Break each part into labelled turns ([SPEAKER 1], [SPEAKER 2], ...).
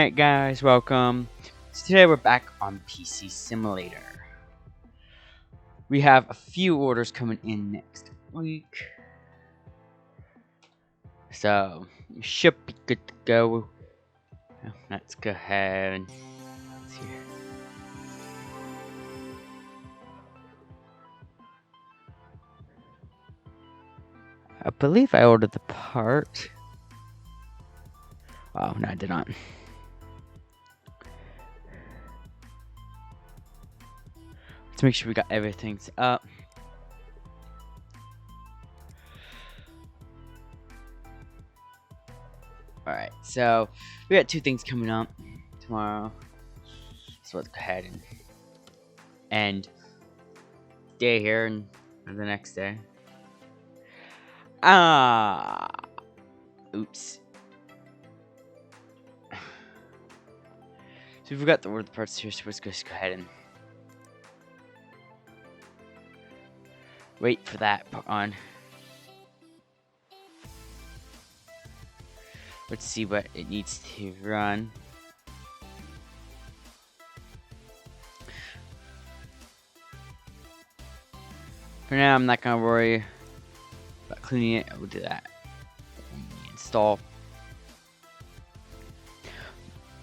[SPEAKER 1] Alright guys, welcome. So today we're back on PC Simulator. We have a few orders coming in next week. So, we should be good to go. Let's go ahead and see here. I believe I ordered the part. Oh, no I did not. Let's make sure we got everything set up. Alright, so we got two things coming up tomorrow. So let's go ahead and end day here and the next day. Oops. So we forgot the word parts here, so let's just go ahead and wait for that part on. Let's see what it needs to run. For now, I'm not gonna worry about cleaning it. We'll do that when we install.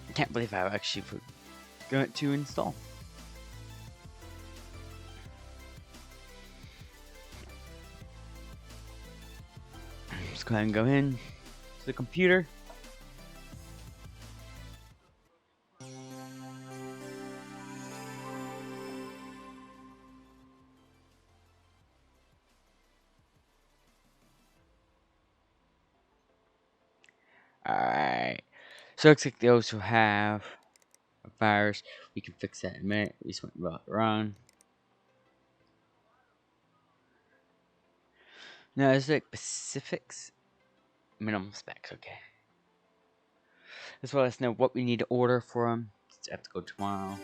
[SPEAKER 1] I can't believe I actually forgot to install. Let's go ahead and go in to the computer. Alright. So it looks like those who have a virus, we can fix that in a minute. We just went wrong. No, it's like specifics. Minimum specs, okay. Just let us know what we need to order for them. I have to go tomorrow.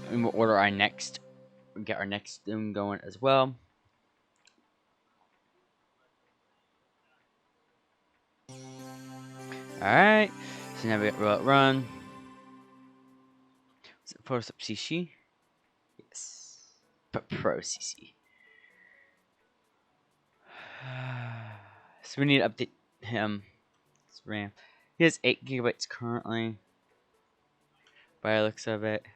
[SPEAKER 1] And we'll order our next, get our next thing going as well. Alright, so now we got run. Is it Photoshop CC? Yes. But Pro CC. So we need to update him. His RAM. He has 8 gigabytes currently. By the looks of it.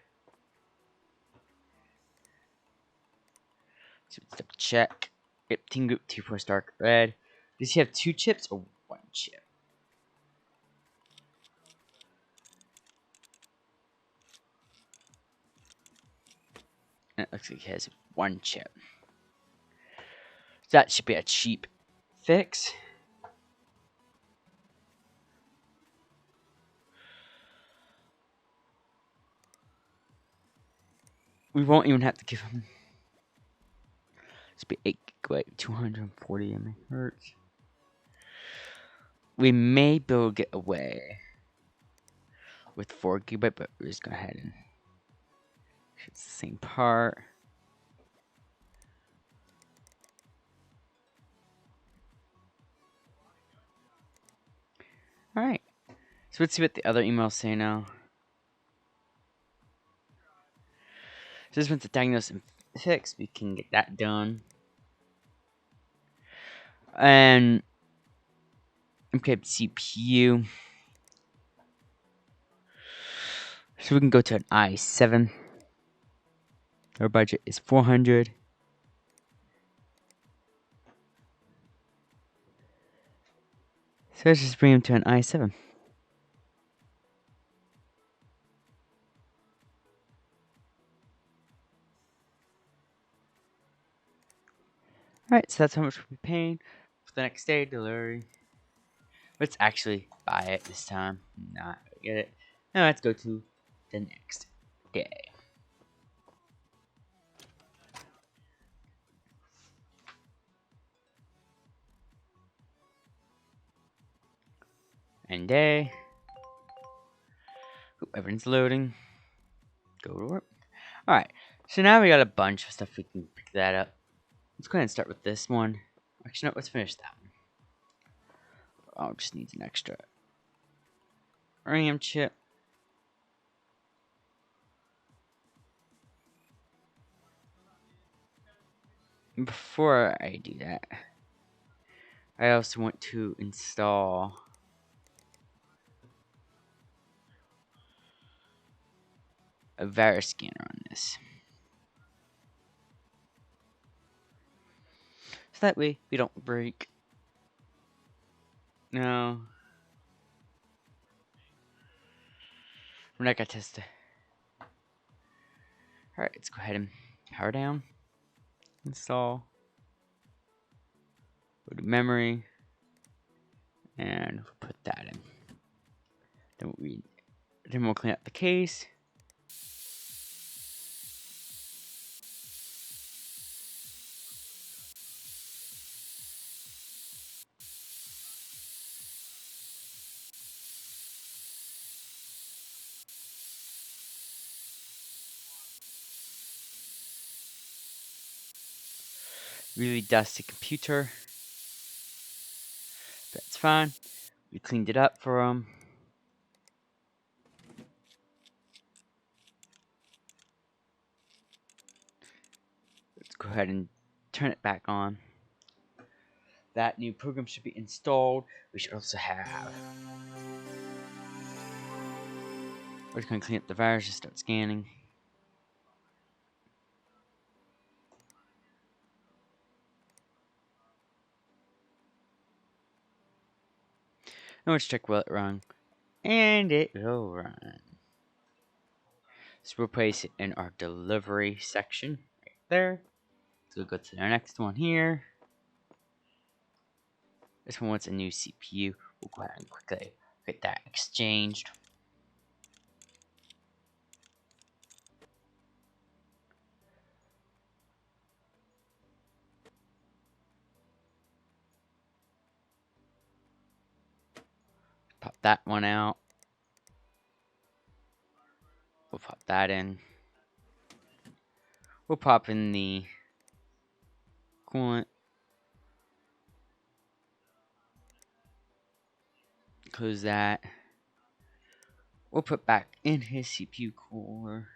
[SPEAKER 1] So let's double check. Yep, Team Group 2 for Stark Red. Does he have 2 chips or 1 chip? And it looks like he has 1 chip. So that should be a cheap fix. We won't even have to give him. This be 8 gigabyte, 240 megahertz. We may be able to get away with 4 gigabyte, but we're just going to go ahead and it's the same part. Alright. So let's see what the other emails say now. So this one's to diagnose and fix. We can get that done. And okay, CPU. So we can go to an i7. Our budget is 400. So let's just bring him to an i7. Alright, so that's how much we'll be paying for the next day delivery. Let's actually buy it this time. Not get it. Now let's go to the next day. And day. Oop, everything's loading. Go to work. Alright, so now we got a bunch of stuff we can pick that up. Let's go ahead and start with this one. Actually, no, let's finish that one. Oh, it just needs an extra. RAM chip. Before I do that, I also want to install a virus scanner on this. So that way we don't break. No. We're not gonna test it. Alright, let's go ahead and power down. Install. Go to memory. And put that in. Then we'll clean up the case. Really dusty computer. That's fine. We cleaned it up for them. Let's go ahead and turn it back on. That new program should be installed. We should also have. We're just going to clean up the virus and start scanning. Now let's check will it run. And it will run. So we'll place it in our delivery section right there. So we'll go to the next one here. This one wants a new CPU. We'll go ahead and quickly get that exchanged. Pop that one out. We'll pop that in. We'll pop in the coolant. Close that. We'll put back in his CPU core.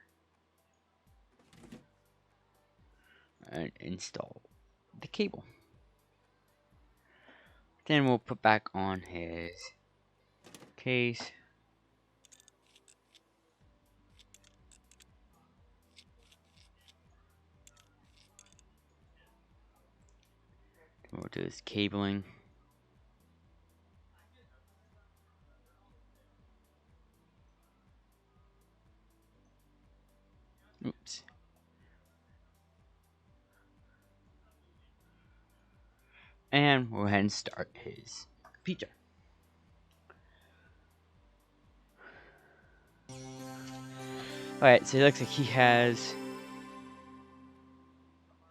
[SPEAKER 1] And install the cable. Then we'll put back on his case. Then we'll do his cabling. Oops. And we'll go ahead and start his computer. Alright, so it looks like he has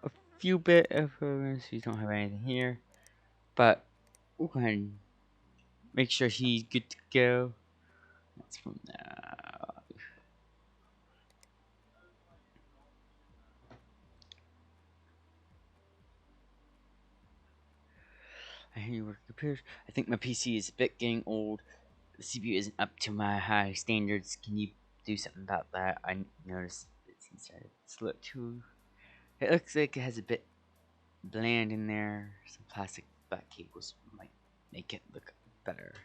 [SPEAKER 1] a few bit of programs. We don't have anything here. But we'll go ahead and make sure he's good to go. That's from I hear you work computers. I think my PC is a bit getting old. The CPU isn't up to my high standards. Can you do something about that? I noticed it's inside. It's a little too. It looks like it has a bit bland in there. Some plastic black cables might make it look better.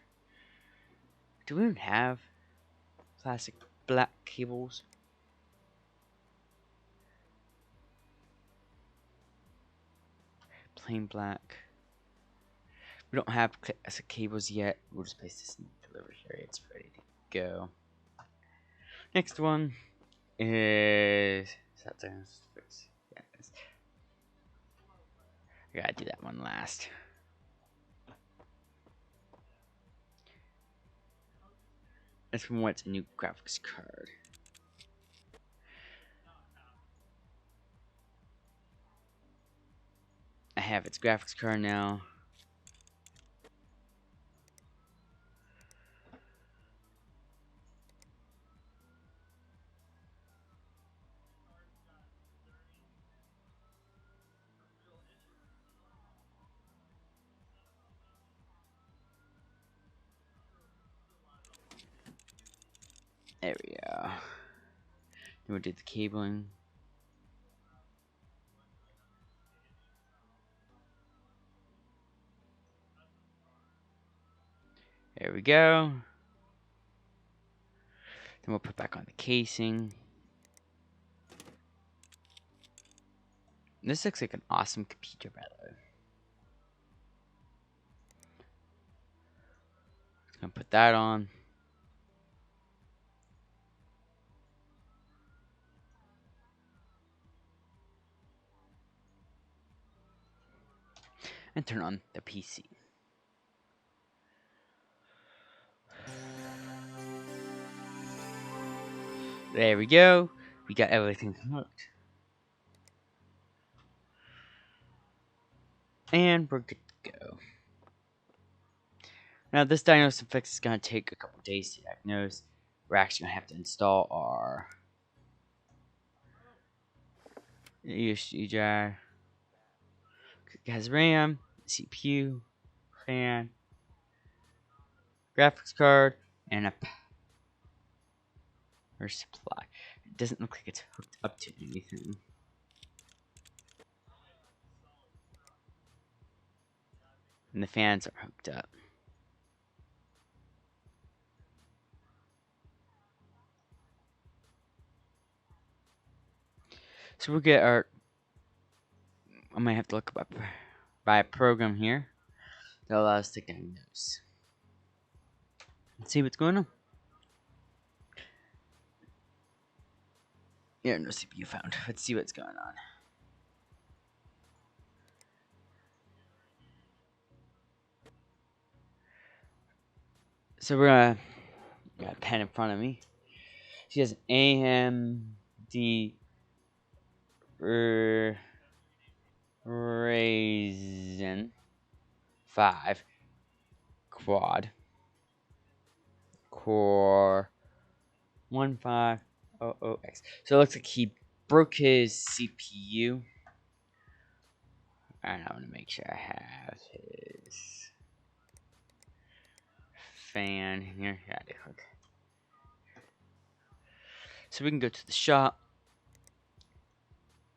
[SPEAKER 1] Do we even have plastic black cables? Plain black. We don't have classic cables yet. We'll just place this in the delivery area. It's ready to go. Next one is. Yes. I gotta do that one last. This one wants a new graphics card. I have its graphics card now. There we go. Then we'll do the cabling. There we go. Then we'll put back on the casing. This looks like an awesome computer, by the way. Just gonna put that on. And turn on the PC. There we go. We got everything hooked. And we're good to go. Now this diagnosis fix is going to take a couple days to diagnose. We're actually going to have to install our ESG drive. It has RAM, CPU, fan, graphics card, and a power supply. It doesn't look like it's hooked up to anything. And the fans are hooked up. So we'll get our... I might have to look up by a program here that allows us to diagnose. Let's see what's going on. Yeah, no CPU found. Let's see what's going on. So we're gonna got a pen in front of me. She has AMD Ryzen 5 quad core 1500X. So it looks like he broke his CPU. And I want to make sure I have his fan here. Yeah, I do. Okay. So we can go to the shop,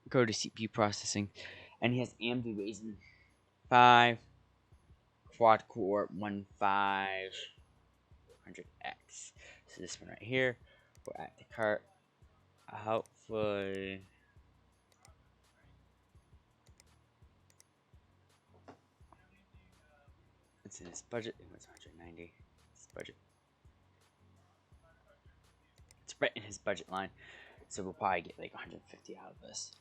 [SPEAKER 1] go to CPU processing, and he has AMD Ryzen 5 quad core 1500X. So this one right here. We'll add the cart. Hopefully. It's in his budget. It was 190. His budget. It's right in his budget line. So we'll probably get like 150 out of this.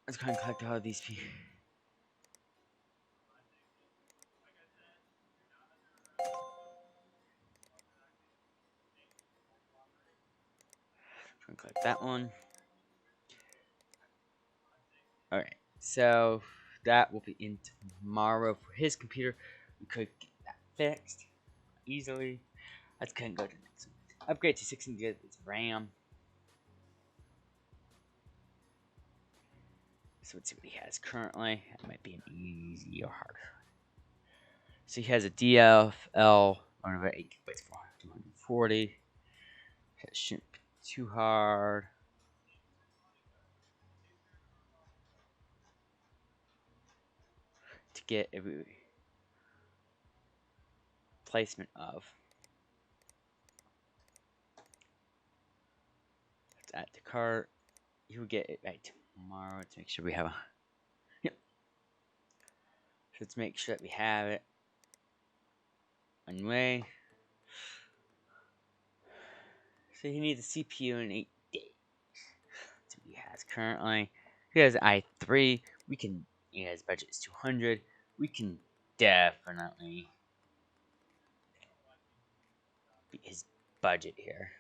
[SPEAKER 1] Let's go ahead and collect all of these people. Collect that one. Alright, so that will be in tomorrow for his computer. We could get that fixed easily. Let's go ahead and go to the next one. Upgrade to 16 GB RAM. So let's see what he has currently. That might be an easy or hard. So he has a DLL on about 8 GB for 240. That shouldn't be too hard. To get a placement of. Let's add the cart. You will get it right tomorrow. Let's make sure we have a. Yep. So let's make sure that we have it on the way. So he needs a CPU in 8 days. That's what he has currently. He has i3. We can. His budget is 200. We can definitely beat his budget here.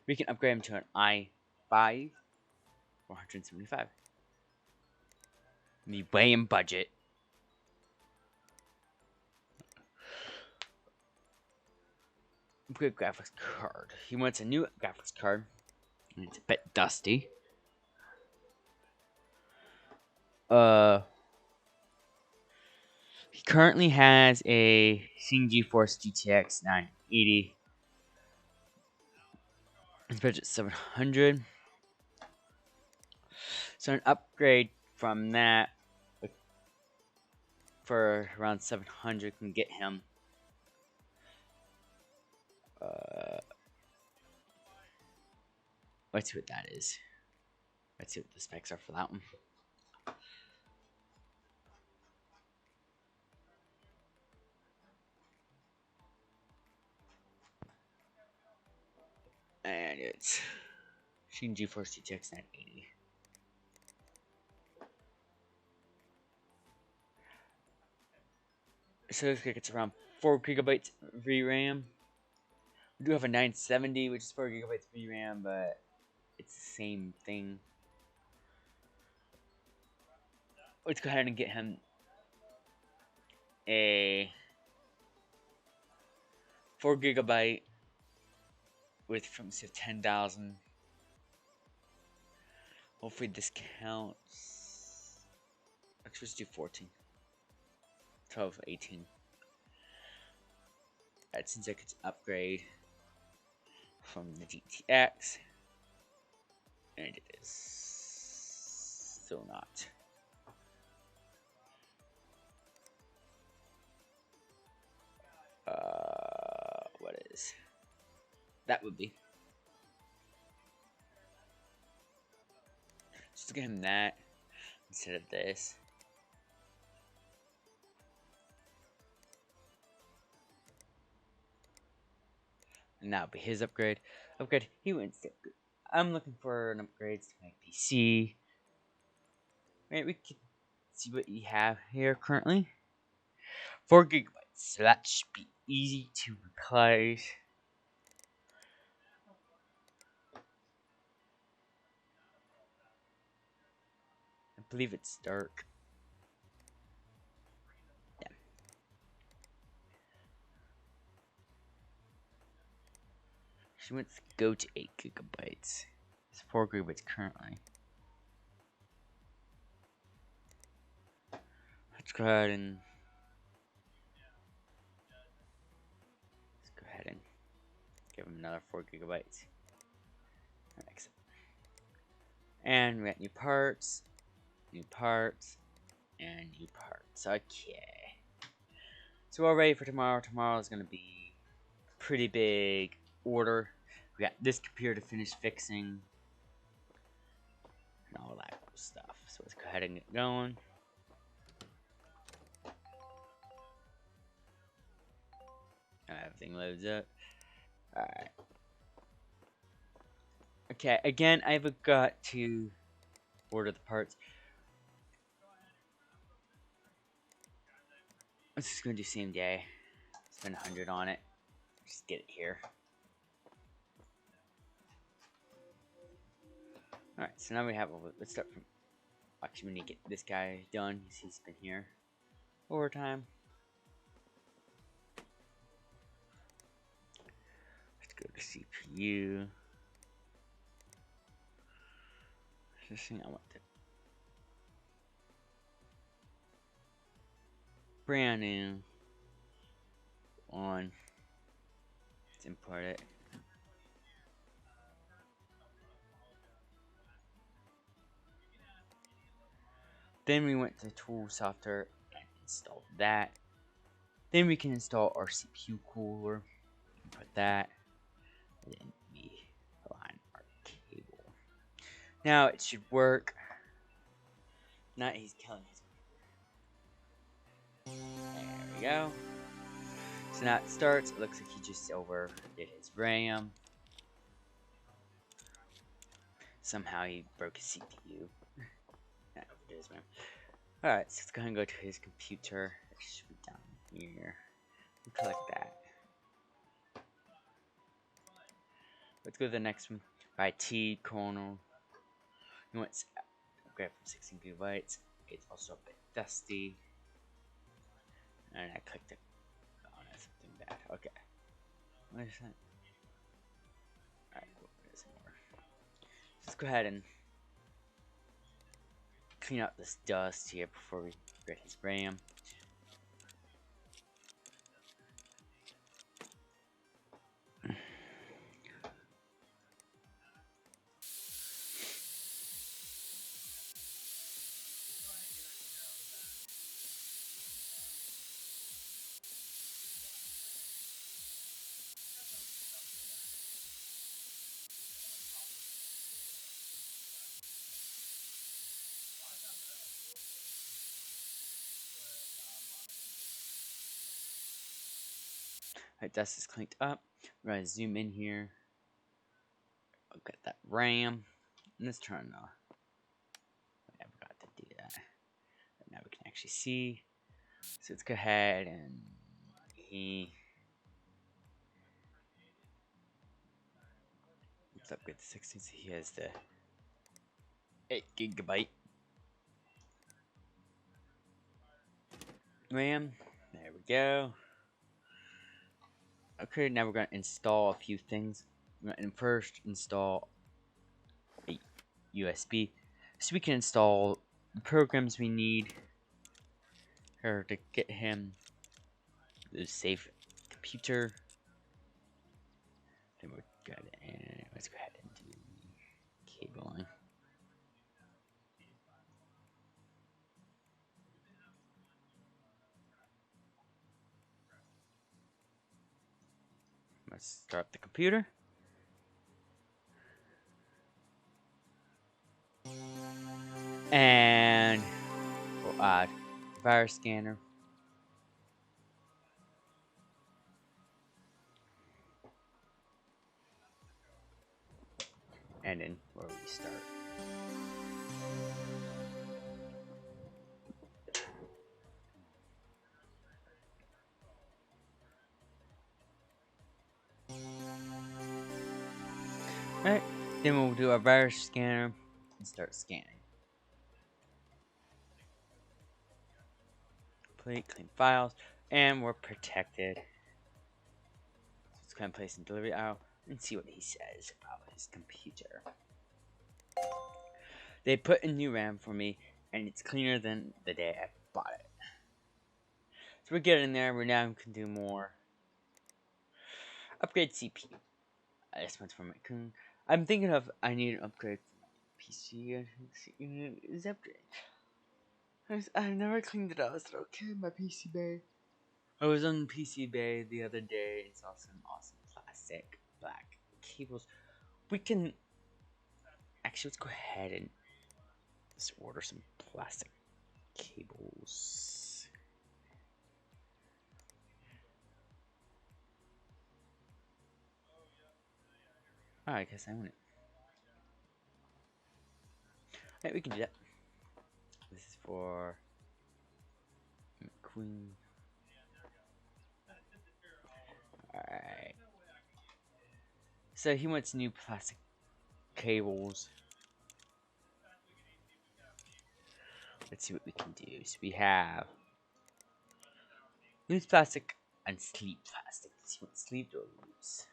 [SPEAKER 1] We can upgrade him to an i5 for 175. Be way in budget. Upgrade graphics card. He wants a new graphics card. And it's a bit dusty. currently has a Sing GeForce GTX 980. His budget 700. So an upgrade from that for around 700 can get him let's see what that is. Let's see what the specs are for that one. And it's Shin GeForce GTX 980. So looks like it's around 4 gigabytes VRAM. We do have a 970, which is 4 gigabytes VRAM, but it's the same thing. Let's go ahead and get him a 4 gigabyte with from say 10,000. Hopefully this counts. Actually, let's do 14. 12, 18. That seems like it's an upgrade from the GTX. And it is still not. What is that? Would be just get him that instead of this. And that'll be his upgrade. Upgrade. He went. I'm looking for an upgrade to my PC. Right, we can see what you have here currently. 4 gigabytes. So that should be easy to replace. I believe it's dark. Yeah. She wants to go to 8 gigabytes. It's 4 gigabytes currently. Let's go ahead and give him another 4 gigabytes. And we got new parts, and new parts. Okay. So we're all ready for tomorrow. Tomorrow is going to be a pretty big order. We got this computer to finish fixing and all that cool stuff. So let's go ahead and get going. Everything loads up. Alright. Okay, again, I've got to order the parts. I'm just going to do same day. Spend 100 on it. Just get it here. Alright, so now we have, let's start from, actually we need to get this guy done. He's been here. Overtime. Let's go to CPU. This thing I want to brand new on. Let's import it. Then we went to tool software and installed that. Then we can install our CPU cooler. Put that. And then we align our cable. Now it should work. Now he's killing his. There we go. So now it starts. It looks like he just overdid his RAM. Somehow he broke his CPU. Overdid his RAM. Alright, so let's go ahead and go to his computer. It should be down here. And collect that. Let's go to the next one. IT kernel. You want to upgrade from 16 gigabytes. It's also a bit dusty. And I clicked it. Oh, that's something bad. Okay. What is that? Alright, cool. There's more. Let's go ahead and clean up this dust here before we upgrade his RAM. Alright, dust is cleaned up. We're gonna zoom in here. Look at that RAM. And let's turn I forgot to do that. But now we can actually see. So let's go ahead and let's upgrade the 16 so he has the 8 GB RAM. There we go. Okay, now we're gonna install a few things. We're gonna first install a USB so we can install the programs we need here to get him the safe computer. Then we're good, and let's go ahead and do cabling. Let's start the computer. And we'll add virus scanner. And then where we start. Alright, then we'll do our virus scanner and start scanning. Complete, clean files, and we're protected. So let's go and place in delivery aisle and see what he says about his computer. They put in new RAM for me, and it's cleaner than the day I bought it. So we're getting there. We now can do more. Upgrade CPU. This one's for my Kun. I'm thinking of I need an upgrade for my PC. Is upgrade. I never cleaned it out. I said, okay, my PC bay. I was on PC bay the other day and saw some awesome plastic black cables. We can actually let's go ahead and let's order some plastic cables. Alright, I guess I own it. Alright, we can do that. This is for Queen. Alright. So he wants new plastic cables. Let's see what we can do. So we have loose plastic and sleeve plastic. Does he want sleeved or loose?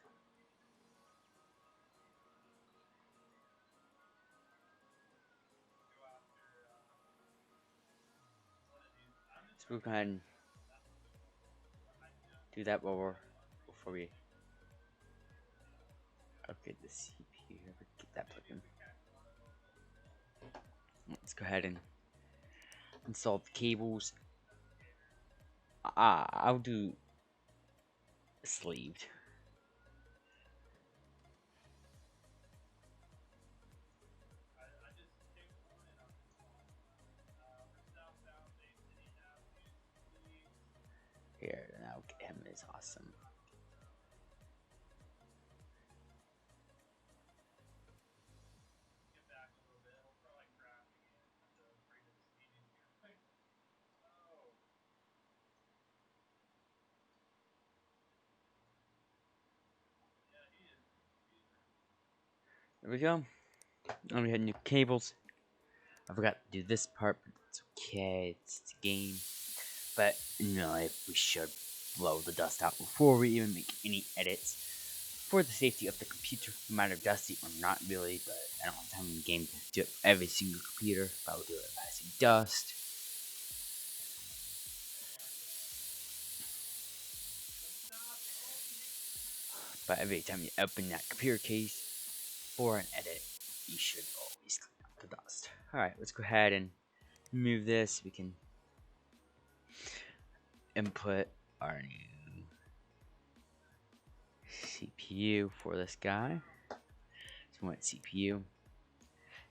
[SPEAKER 1] So we'll go ahead and do that before we upgrade the CPU. Get that plugged in. Let's go ahead and install the cables. I'll do sleeved. Here, now get him is awesome. There we go. And we had new cables. I forgot to do this part, but it's okay. It's a game. But we should blow the dust out before we even make any edits for the safety of the computer. No matter dusty or not really, but I don't have time in the game to do it for every single computer. But I will do it if I see dust. But every time you open that computer case for an edit, you should always clean out the dust. Alright, let's go ahead and move this. We can input our new CPU for this guy. So we want CPU.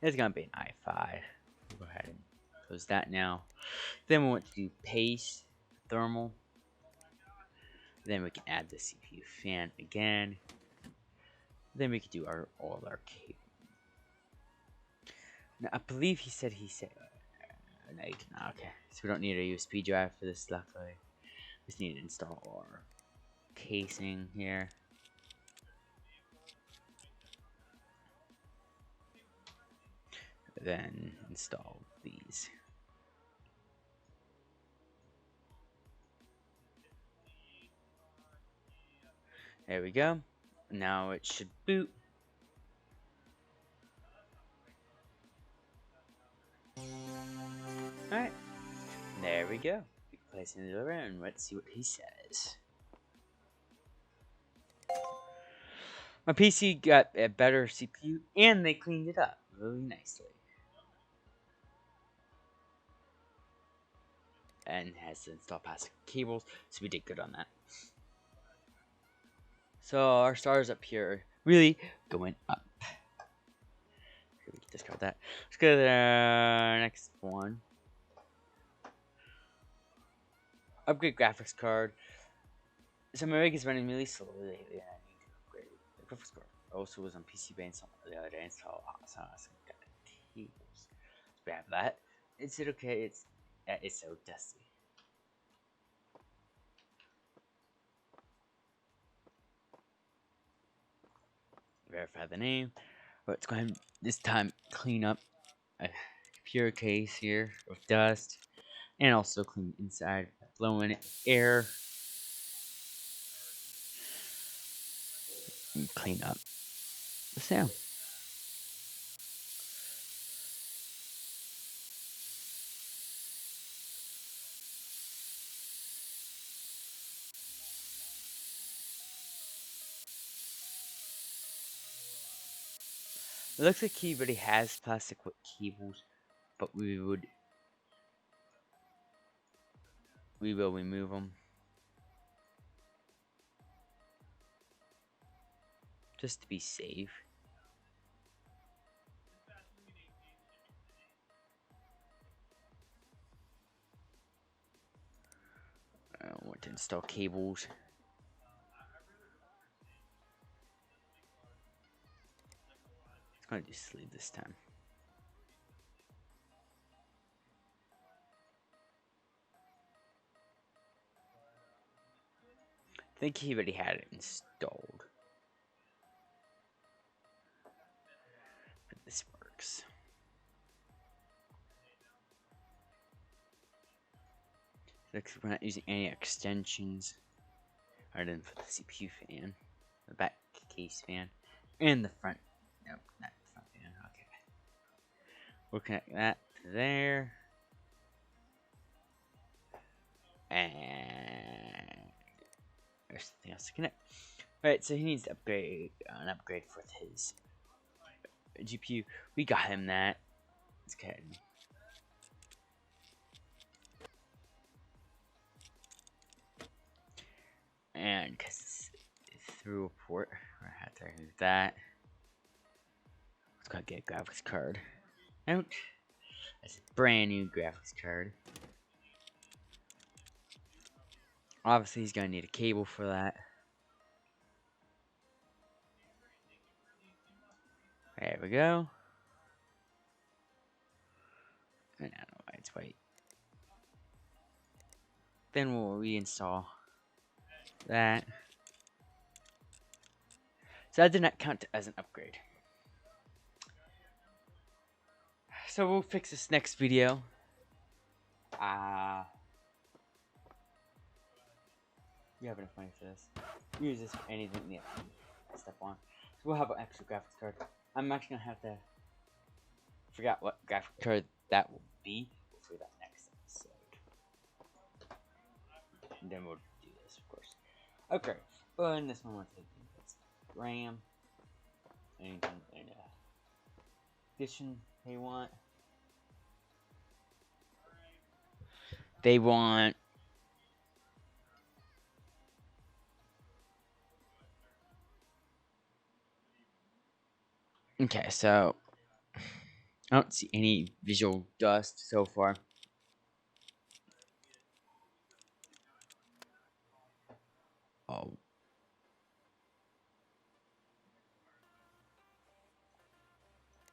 [SPEAKER 1] It's gonna be an i5. We'll go ahead and close that now. Then we want to do paste thermal. Then we can add the CPU fan again. Then we can do all our cable. Now, I believe he said no, you can, okay. So we don't need a USB drive for this, luckily. We just need to install our casing here. Then install these. There we go. Now it should boot. Alright. There we go. We can place it in the door and let's see what he says. My PC got a better CPU and they cleaned it up really nicely. And has to install plastic cables, so we did good on that. So our stars up here really going up. We can discard that. Let's go to the next one. Upgrade graphics card. So my rig is running really slowly lately, and I need to upgrade the graphics card. Also was on PC Bane the other day, so some cables. So we have that. Is it okay? It's so dusty. Verify the name. Let's go ahead and this time clean up a computer case here with dust, and also clean inside, blowing air. And clean up the sound. It looks like he already has plastic with cables, but we will remove them just to be safe. I want to install cables. It's going to do sleeve this time. I think he already had it installed. But this works. Looks like we're not using any extensions other than for the CPU fan, the back case fan, and the front. Nope, not the front fan. Okay. We'll connect that to there. And there's something else to connect. Alright, so he needs to upgrade an upgrade for his GPU. We got him that. Let's go ahead. And because it's through a port, I had to remove that. Let's go get a graphics card out. That's a brand new graphics card. Obviously, he's gonna need a cable for that. There we go. And I don't know why it's white. Then we'll reinstall that. So that did not count as an upgrade. So we'll fix this next video. You have enough money for this. Use this for anything you step on. So we'll have an extra graphics card. I'm actually gonna have to figure out what graphics card that will be for that next episode. And then we'll do this, of course. Okay, but in this one, we're taking RAM. Anything in addition they want. They want okay, so I don't see any visual dust so far.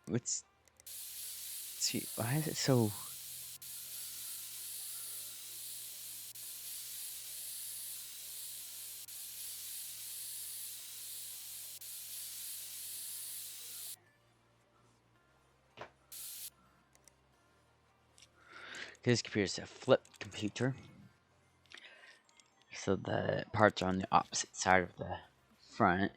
[SPEAKER 1] let's see. Why is it so? This computer is a flip computer, so the parts are on the opposite side of the front.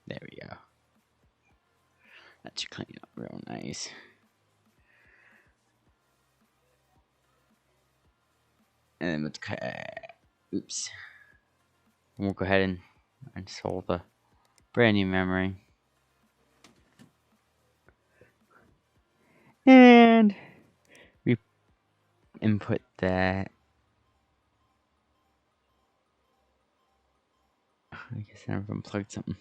[SPEAKER 1] There we go. That should clean up real nice. And then oops. We'll go ahead and install the brand new memory. And we input that. I guess I never unplugged something.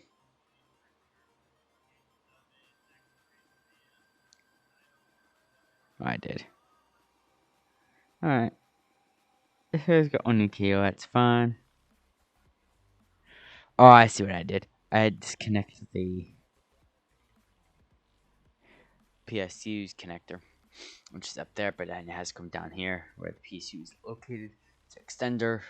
[SPEAKER 1] Oh, I did. Alright. If it's got only kilo, that's fine. Oh, I see what I did. I disconnected the PSU's connector, which is up there, but then it has come down here where the PSU is located. It's an extender.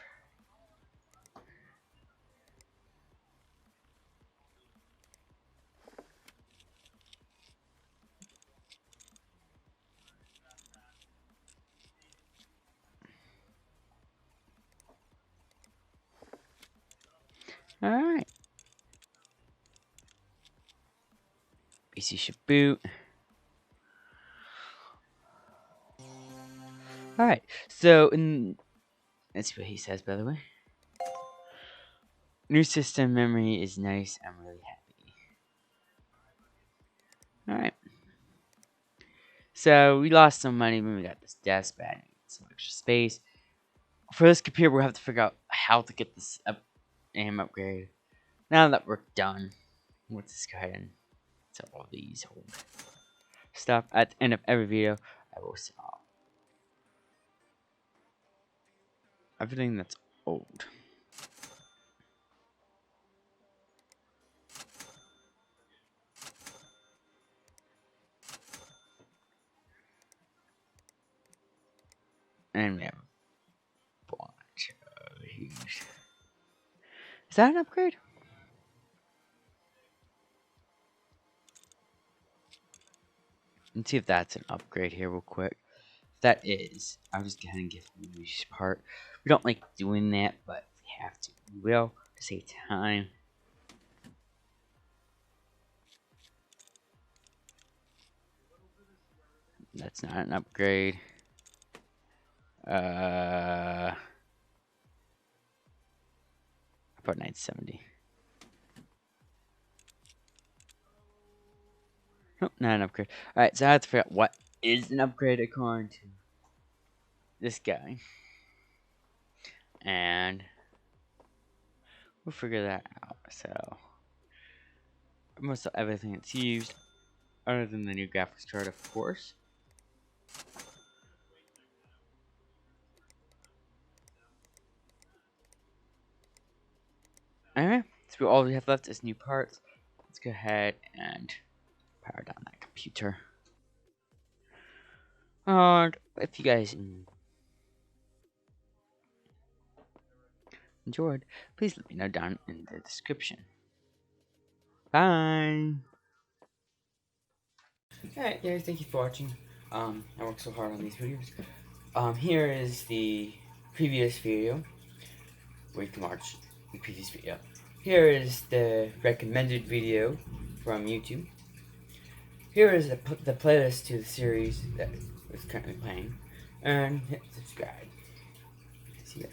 [SPEAKER 1] Alright. PC should boot. Alright, so let's see what he says, by the way. New system memory is nice. I'm really happy. Alright. So we lost some money when we got this desk, but I need some extra space. For this computer, we'll have to figure out how to get this AM upgrade. Now that we're done, let's just go ahead and sell all these old stuff. At the end of every video, I will sell everything that's old. And we have a bunch of huge. Is that an upgrade? Let's see if that's an upgrade here real quick. If that is, I'll just go ahead and give him this part. We don't like doing that, but if we have to, we will to save time. That's not an upgrade. About 970. Nope, not an upgrade. Alright, so I have to figure out what is an upgrade according to this guy. And we'll figure that out. So almost everything that's used, other than the new graphics card, of course. Alright, so all we have left is new parts. Let's go ahead and power down that computer. And if you guys enjoyed, please let me know down in the description. Bye! Alright guys, thank you for watching. I work so hard on these videos. Here is the previous video, where you can watch the previous video. Here is the recommended video from YouTube. Here is the playlist to the series that is currently playing. And hit subscribe. See ya.